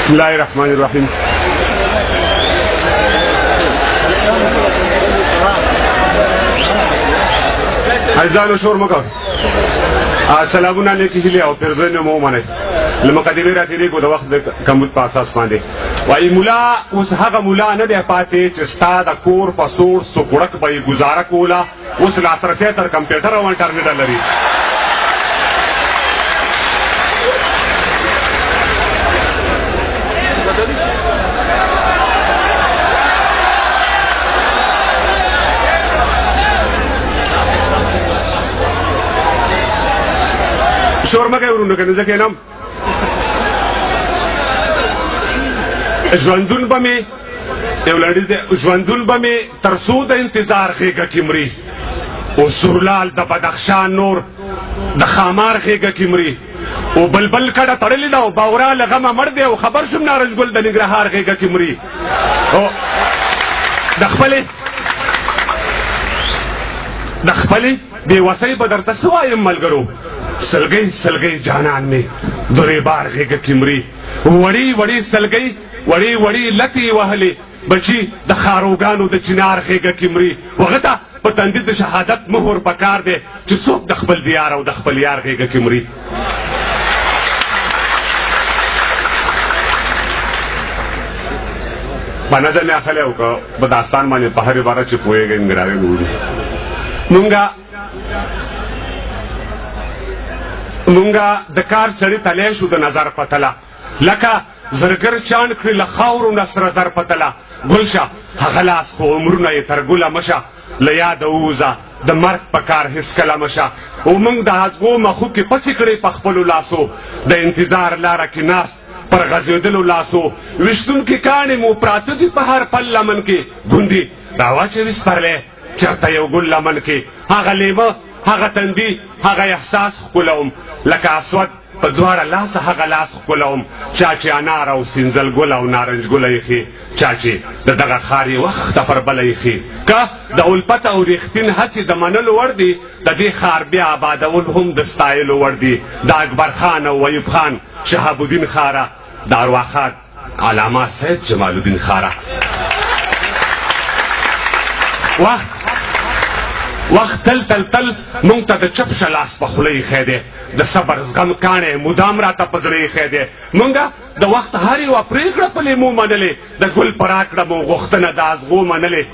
بسم الله الرحمن الرحیم. عزیزانو شور مکو، سلامونه نیکی هیلې او پیرزوینې مو ومنئ. له مقدمې راتېرېږو د وخت د کمبود په اساس باندې. وایي ملا اوس هغه ملا نه دی پاتې چې ستا د کور په سوړ سوکړک به یې ګزاره کوله، اوس لاسرسی تر کمپیوټر او انټرنېټه لري. شور مکه ورونو کنه ځکه نام ژوندون به مې یو لنډیز ژوندون به مې تر څو د انتظار غېږه کې مري، او سورلال د بدخشان نور د خامار غېږه کې مري، او بلبل کډه تړلې ده او باورا له غمه مړ دی، او خبر شوم نارنجګل د ننګرهار غېږه کې مري. او د خپلې بېوسۍ به درته څه وایم ملګرو، سلګۍ سلګۍ جانان مې درې بار غېږه کې مري، وړې وړې سلګۍ وړې وړې لکې وهلې بچي د خاروګانو د چنار غېږه کې مري. هغه ته په تندي د شهادت مهر پکار دی چې څوک د خپل دیار او د خپل یار غېږه کې مري. په نظر مې اخلی او که په داستان باندې په هر عبارت چې پوهېږئ نګرانې وړو مونږه د کار سړي تلی شو د نظر پتله، لکه زرګر چاڼ کړي له خاورو نه سره زر پتله. ګل شه هغه لاس خو عمرونه یې تر ګله مشه، له یاده ووځه د مرګ په کار هېڅکله مشه. او موږ د هغو مخو کې پسې کړې په خپلو لاسو، د انتظار لاره کې ناست پر غځېدلو لاسو. ویشتونکي کاڼې مو پراته دي په هر پل لمن کې، ګوندې راواچوي سپرلی چېرته یو ګل لمن کې. هغه لیمه هغه تندي هغه احساس ښکلوم، لکه اسود په دواړه لاسه هغه لاس ښکلوم. چا چې انار او سینځل ګل او نارنج ګله ایښي، چا چې د دغه ښار یې وخته پر بله ایښي. که د الفت او ریښتین هڅې د منلو وړ دي، د دې ښار بیا آبادول هم د ستایلو وړ دي. د اکبر خان او ایوب خان، شهاب الدین خاره، د ارواښاد علامه سید جمال الدین خاره. وخت تل تل تل مونږ ته د چپ شه لاس په خوله ایښی دی، د صبر زغم کاڼی مدام راته په زړه ایښی دی. مونږه د وخت هر یوه پرېکړه په لیمو منلې، د ګل په راکړه مو غوښتنه د ازغو منلې.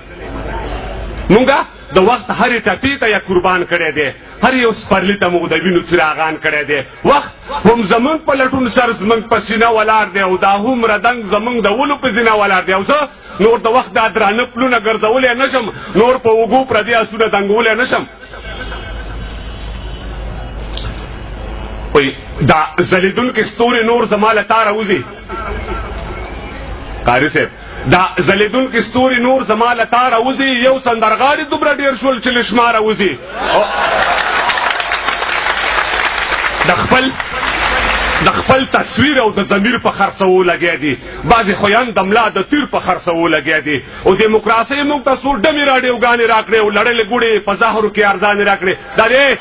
مونږه د وخت هرې ټپې ته یې قربان کړی دی، هر یو سپرلي ته مو د وینو څراغان کړی دی. وخت هم زمونږ په لټون سر زمونږ په سینه ولاړ دی، او دا هومره دنګ زمونږ د ولو په زینه ولاړ دی. او زه نور د وخت دا درانه پلونه ګرځولی نه شم، نور په اوږو پردي آسونه دنګولی نه شم. دا ځلېدونکي ستوري نور زما له تا راوځي، قاري صاحب دا ځلېدونکي ستوري نور زما له تا راوځي، یو سندرغاړي دومره ډېر شول چې له شماره وځي. د خپل تصویر او د ضمیر په خرڅوو لګیا دي، بعضې خویان د ملا د تیر په خرڅوو لګیا دي. او دیموکراسۍ موږ ته څو ډمې راډیوګانې راکړې او لړلې ګوړې په زهرو کې ارزانې راکړې. دا دی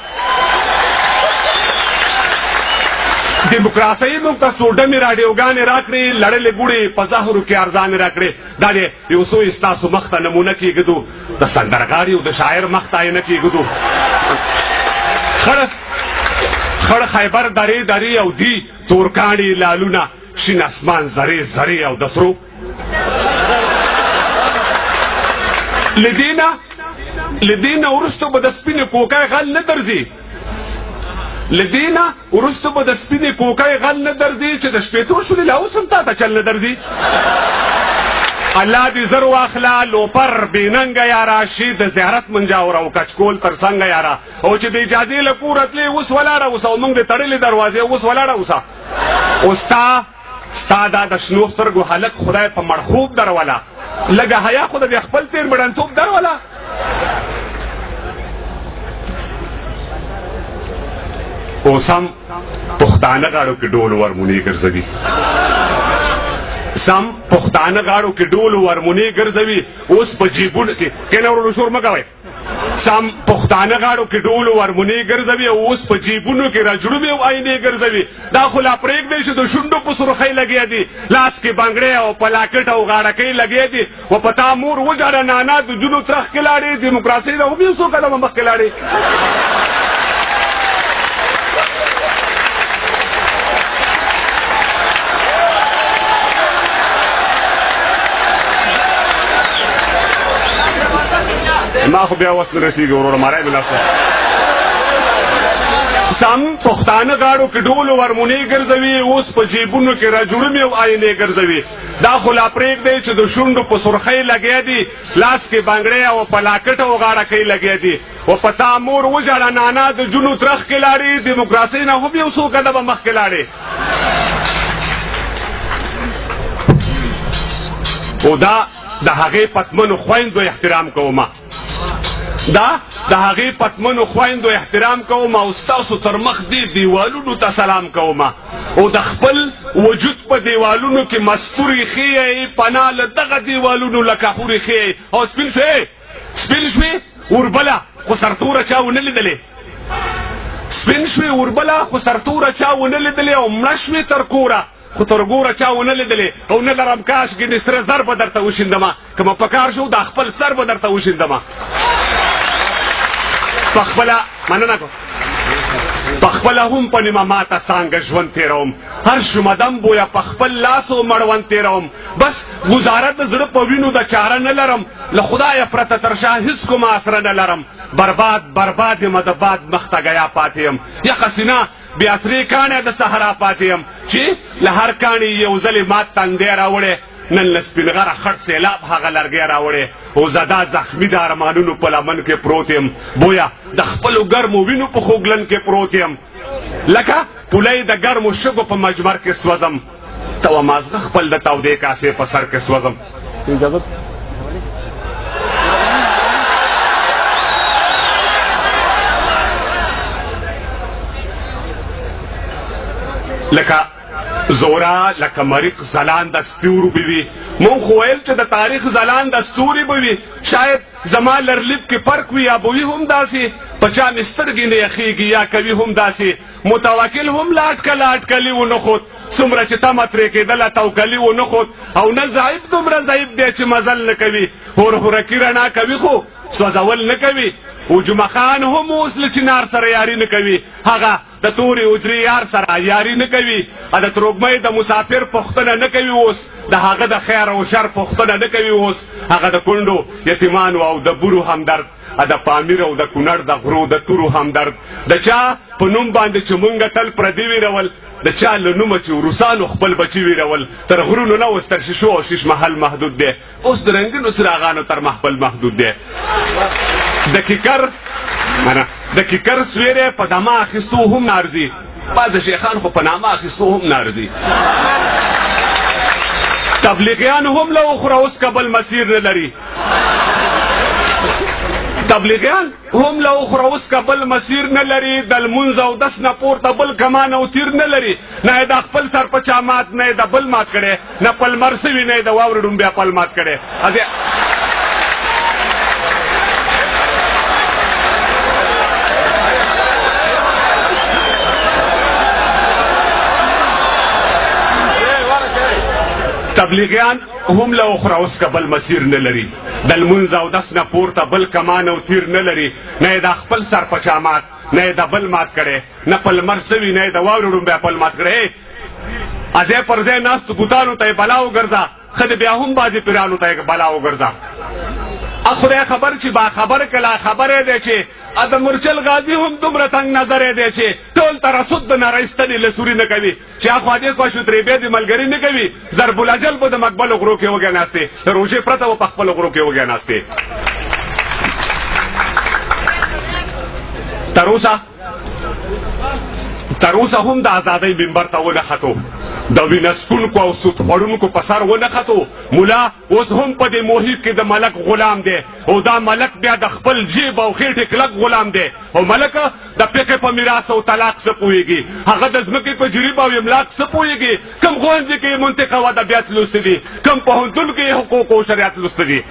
دیموکراسۍ موږ ته څو ډمې راډیوګانې راکړې، لړلې ګوړې په زهرو کې ارزانې راکړې. دا دی یو څو یې ستاسو مخ ته نمونه کېږدو، د سندرغاړي او د شاعر مخ ته یې نه کېږدو. خړ خیبر درې درې او دی تورکاڼي لالونه، شین اسمان زرې زرې او د سرو. له دې نه وروسته به د سپینې کوکۍ غل نه درځي، له دې نه وروسته به د سپینې کوکۍ غل نه درځي، چې د شپېتو شولې لا اوس هم تا ته چل نه درځي. الله دې زر واخله لوپر بېننګه یاره، شي د زیارت منجاور او کچکول تر څنګه یاره. او چې د اجازې له کوره تلې اوس ولاړه اوسه، او موږ د تړلې دروازې اوس ولاړه اوسه. او ستا دا د شنو سترګو هلک خدای په مړخوب دروله، لږه حیا خو د خپل تېر مړنتوب دروله. اوس هم پښتانه غاړو کې ډول ورمونې ګرځوي، سم پښتانه غاړو کې ډول ورمونې ګرځوي. اوس په جیبونو کې کینه ورونو شور مه کوئ، سم پښتانه غاړو کې ډول او هارموني ګرځوي او اوس په جیبونو کې راجړوبې او آینې ګرځوي. دا خو لا پرېږدی چې د شونډو په سرخۍ لګیا دي، لاس کې بنګړې او پلاکټ او غاړکۍ لګیا دي. و په تا مور وجاړه نانا د جونو ترخ کې لاړې، دیموکراسۍ نه هم یو څو قدمه مخکې لاړې. ما خو بیا وس نه رسېږي وروره ماری مې لاسه. سم پښتانه غاړو کې ډول او هارموني ګرځوي، اوس په جیبونو کې راجړومې او آینې ګرځوي. دا خو لا پرېږدی چې د شونډو په سرخۍ لګیا دي، لاس کې بنګړې او پلاکټ او غاړکۍ لګیا دي. و په تا مور وژاړه نانا د جونو ترخ کې لاړې، دیموکراسۍ نه هم یو څو قدمه مخکې لاړې. او دا د هغې پتمنو خویندو احترام کومه، دا د هغې پتمنو خویندو احترام کوم او ستاسو تر مخ دې دیوالونو ته سلام کوم او د خپل وجود په دیوالونو کې مستورې ښیئ، پناه له دغه دیوالونو لکه حورې ښیئ. او سپین شوې وربله خو سرتوره چا ونه لیدلې، سپین شوې وربله خو سرتوره چا ونه لیدلې، او مړه شوې تر کوره خو تر ګوره چا ونه لیدلې. او نه لرم کاش ګینې سره زر به درته وشیندمه، که مه په کار شو دا خپل سر به درته وشیندمه. پخپله مننه کوم، پخپله هم په نیمه ماته څانګه ژوند تېروم، هر شومدم بویه په خپل لاس او مړوند تېروم. بس ګزاره د زړه په وینو د چاره نه لرم، له خدایه پرته تر شا هېڅ کومه اسره نه لرم. برباد یمه د باد مخ ته ګیا پاتې یم، یخه سینه بې اسرې کاڼی د صحرا پاتې یم، چې له هر کاڼي یو ځلې مات تندی راوړی، نن له سپین غره خړ سیلاب هغه لرګی راوړی. او زدا زخمی د ارمانونو په لمن کې پروت یم، بویه د خپلو ګرمو وینو په خوږلن کې پروت یم، لکه پولی د ګرمو شګو په مجمر کې سوځم، ته مازغه خپل د تودې کاسې په سر کې سوځم. لکه زورا لکه مریخ ځلانده ستورو به وي، مونږ خو ویل چې د تاریخ ځلانده ستوري به وي، شاید زما لرلید کې فرق وي، یا به وي هم داسې، په چا مې سترګې نه یخېږي یا کوي هم داسې. متوکل هم لا اټکلي ونه خود، څومره چې تمه ترې کېدله توکلي ونه خود. او نه ضعیف دومره ضعیف دی چې مزل نه کوي، هورهورکي رڼا کوي خو سوځول نه کوي. او جمعه خان هم اوس له چنار سره یاري نه کوي، هغه د تورې اجرې یار سره یاري نه کوي، د تروږمۍ د مسافر پوښتنه نه کوي اوس، د هغه د خیر او شر پوښتنه نه کوي اوس، هغه د کونډو یتیمانو او د بورو همدرد، د پامیر او د کونړ د غرو د تورو همدرد، د چا په نوم باندې چې مونږ تل پردي ویرول، د چا له نومه چې روسانو خپل بچي ویرول، تر غرونو نه اوس تر شیشو او شیش محل محدود دی، اوس د رنګینو څراغانو تر محفل محدود دی. د کیکر سویری په دمه اخیستو هم نارځي، بعض شیخان خو په نامه اخیستو هم نارځي. تبلیغیان هم له اخره اوس کبل مسیر نه لري، تبلیغیان هم له اخره اوس کبل مسیر نه لري، د لمونځ او دس نه پورته بل کمان او تیر نه لري، نه یې د خپل سر په چا مات، نه یې د بل مات کړی، نه پلمر سوي، نه یې د واورې ډومبیا پل مات کړی. تبلیغیان هم له اخره اوس کبل مسیر نه لري، د لمونځ او دس نه پورته بل کمان او تیر نه لري، نه یې د خپل سر په چا مات، نه یې د بل مات کړی، نه پلمر سوي، نه یې د واورې ډومبیا پل مات کړی. ځای پر ځای ناستو بوتانو ته یې بلا وګرځه، ښځې بیا هم بعضې پیرانو ته یې بلا وګرځه. خدای خبر چې باخبر کله خبرې دی چې د مرچل غازي هم دومره تنګ نظری دی چې ټول ترسد د نارایستنې له سوري نه کوي، چې اخوا دې خوا شوترې بیا دې ملګري نه کوي، ضرب الاجل به د مقبلو غرو کې وګناستې، د روژې پرته به په خپلو غرو کې وګناستې. تر اوسه هم د ازادۍ منبر ته ونه ختو، د وینه څښونکو او سود خوړونکو په سر ونه ختو. ملا اوس هم په دې محیط کې د ملک غلام دی، او دا ملک بیا د خپل جیب او خېټې کلک غلام دی. او ملک د فقه په میراث او طلاق څه پوهېږي، هغه د ځمکې په جریب او املاک څه پوهېږي، کوم ښوونځي کې یې منطق او ادبیات لوستي دي، کوم پوهنتون کې یې حقوق او شریعت لوستي دي.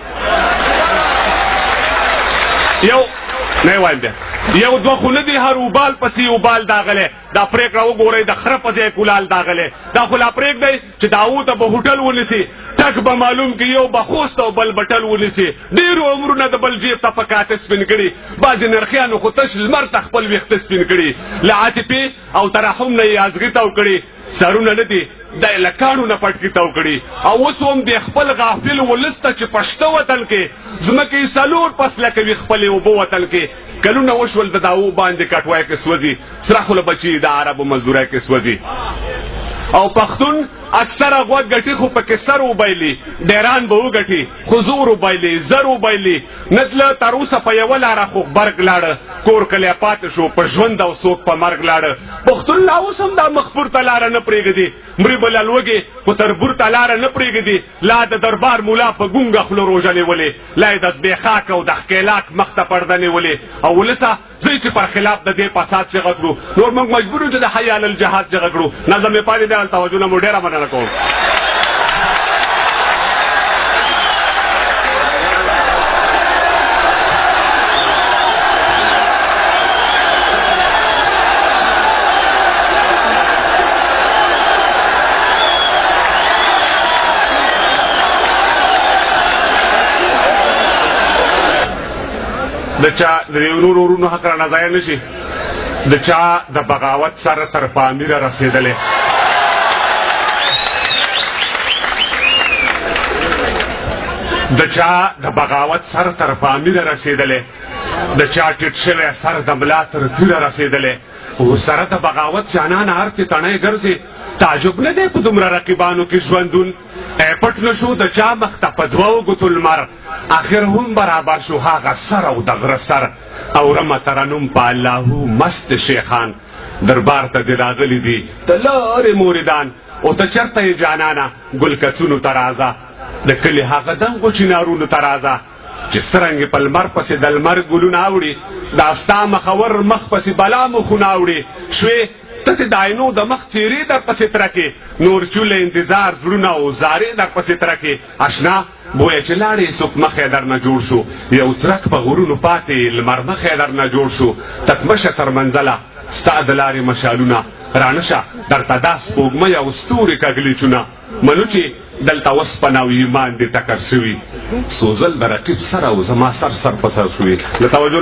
نه وایم بیا یو دوه خو نه دي هر اوبال پسې اوبال داغلی دا پرېکړه وګورئ د خره په ځای کولال داغلی دا خو لا پرېږدئ چې داو ته به هوټل ونیسي ټک به معلوم کړي یو به خوست او بل بټل ونیسي ډېرو عمرونه د بل جیب ته په کاته سپین کړي بعضې نرخیانو خو تش لمر ته خپل ویښته سپین کړي له عاطفې او ترحم نه یې ازغي تاو کړي سرونه نه دي دا یې له کاڼو نه پټکي تاو کړي او اوس هم د خپل غافل ولس ته چې پښته وطن کې ځمکې څلور فصله کوي خپلې اوبه وطن کې کلونه وشول د داو باندې کټوای کې سوځي سره خو له بچي د عربو مزدورۍ کې سوځي او پښتون اکثره غوږ ګټي خو پکې سر وبایلي ډیران به وګټي خو زور وبایلي زر وبایلي نه تله تر اوسه په یوه لاره خو غبرګ لاړه کور کلی پاتې شو په ژوند او څوک په مرګ لاړه پښتون لا اوس هم دا مخپور ته لاره نه پرېږدي مري به لا لوږې خو تربور ته لاره نه پرېږدي لا د دربار مولا په ګونګه خوله روژه نیولې لا یې د زبېښاک او د ښکېلاک مخ ته پرده نیولې او ولسه زه چې پر خلاف د دې فساد چغه کړو نور موږ مجبور یو چې د حی علی الجهاد چغه کړو نظم یې پاتې دی توجه نه مو ډېره مننه کوم د چا د یو نورو ورونو حق رانه ضایع نه شي د چا د بغاوت سر تر پامیره رسېدلی د چا د بغاوت سر تر پامیره رسېدلی د چا ټیټ شوی سر د ملا تر توره رسېدلی او سره د بغاوت جانانه هر کې تڼی ګرځي تعجب نه دی په دومره رقیبانو کې ژوندون پټ نه شو د چا مخ ته په دوو ګوتو لمر آخر هم برابر شو هغه سر او د غره سر اورمه ترنم په اللهو مست شیخان دربار ته دې راغلي دي د لارې موریدان او ته چېرته یې جانانه ګلکڅونو ته راځه د کلي هغه دنګو چنارونو ته راځه چې څرنګې په لمر پسې د لمر ګلونه اوړي دا ستا مخور مخ پسې بلا مخونه اوړي شوې ته د عینو د مخ څېرې در پسې ترکې نور چوله انتظار زړونه او زارې در پسې ترکې اشنا بویه چې لاړې څوک مخی در نه جوړ شو یو څرک په غرونو پاتې لمر مخی در نه جوړ شو تکمشه تر منزله ستا د لارې مشالونه رانشه درته دا سپوږمۍ او ستوري کږلیچونه منو چې دلته وسپنه او ایمان دې ټکر شوي سوزل د رقیب سره او زما سر سر په سر شوي له توجه